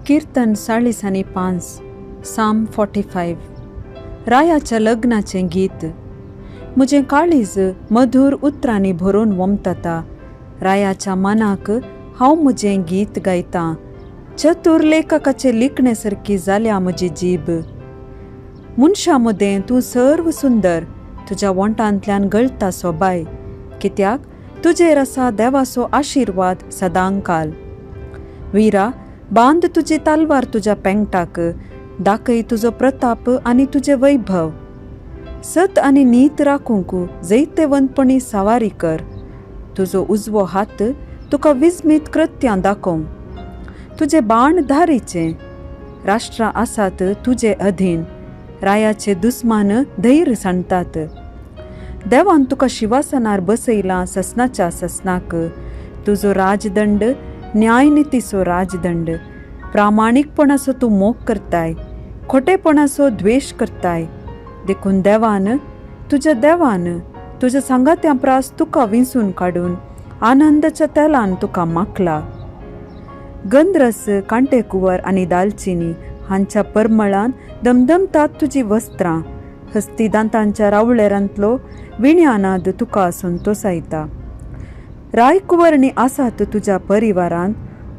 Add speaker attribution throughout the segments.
Speaker 1: कीर्तन 40 साम 45. रायाच्या लग्नाचें गीत. म्हजें काळीज मधुर उतरांनी भरून वमतता. रायाच्या मनाक हांव म्हजें गीत गायतां. चतूर लेखकाचे लिखणे सारकी जाल्या म्हजी जीब. मनशा मदें तूं सर्व सुंदर, तुज्या वंटांतल्यान गळटा सोबाय. कित्याक तुजेर आसा देवाचो आशिर्वाद सदांकाल. विरा, बांद तुजी तालवार तुज्या पेंगटाक. दाखय तुजो प्रताप आनी तुजें वैभव. सत आनी नीत राखूंक जैतेवंतपणी सावारी कर. तुजो उजवो हात तुका विस्मीत कृत्यां दाखोवंक. तुजे बाण धारीचे. राष्ट्रां आसात तुजे अधीन. रायाचे दुस्मान धैर्य सांडटात. देवान तुका शिवासनार बसयलां ससनाच्या ससनाक. तुजो राजदंड न्यायनितीचो राजदंड. प्रामाणीकपणाचो तूं मोग करताय. खोटेपणाचो द्वेश करताय. देखून देवान तुज्या सांगात्या प्रास तुका विंचून काडून आनंदाच्या तेलान तुका माखला. गंधरस, कांटेकुवर आनी दालचिनी हांच्या परमळान दमदमतात तुजीं वस्त्रां. हस्तिदांतांच्या रावळेरांतलो विण्यानाद तुका संतोसायता. रायकुवर्णी आसात तुज्या परिवारांत.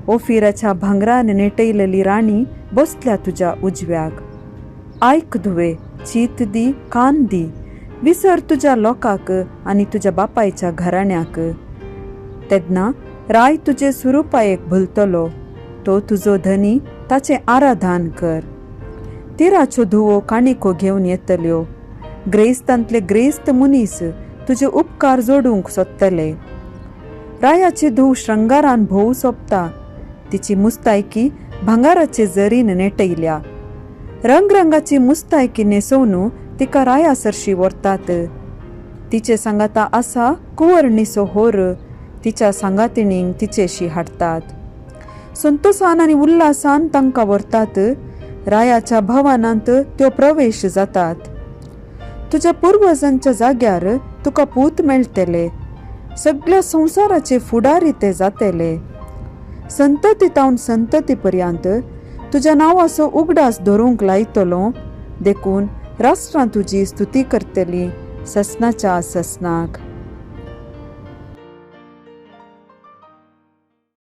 Speaker 1: ओफिराच्या भांगरान नेटयलेली राणी बसल्या तुज्या उजव्याक. आयक धुवे, चीत दी, कान दी. विसर तुज्या लोकाक आनी तुज्या बापायच्या घराण्याक. तेन्ना राय तुजे सुरूपायेक भुलतलो. तो तुजो धनी ताचें आराधन कर. तिराच्यो धुवो काणिको घेवन येतल्यो. ग्रेस्तांतले ग्रेस्त मनीस तुजे उपकार जोडूंक सोदतले. रायाची धूव श्रंगारान भोव सोंपता. तिची मुस्तायकी भांगाराचे जरीन नेटयल्या. रंगरंगाची मुस्तायकी न्हेसोवन तिका राया सरशी व्हरतात. तिचे सांगाता आसा कुंवरणीचो होर. तिच्या सांगातिणींक तिचेशी हाडटात. संतोषान आनी उल्हासान तांकां व्हरतात. रायाच्या भवनांत त्यो प्रवेश जातात. तुज्या पुर्वजांच्या जाग्यार तुका पूत मेळटले. सगळ्या संवसाराचे फुडारी ते जातले. संततीतावन संतती पर्यंत तुज्या नांवाचो उगडास धरूंक लायतलो. देखून राष्ट्रां तुजी स्तुती करतली ससनाच्या ससनाक.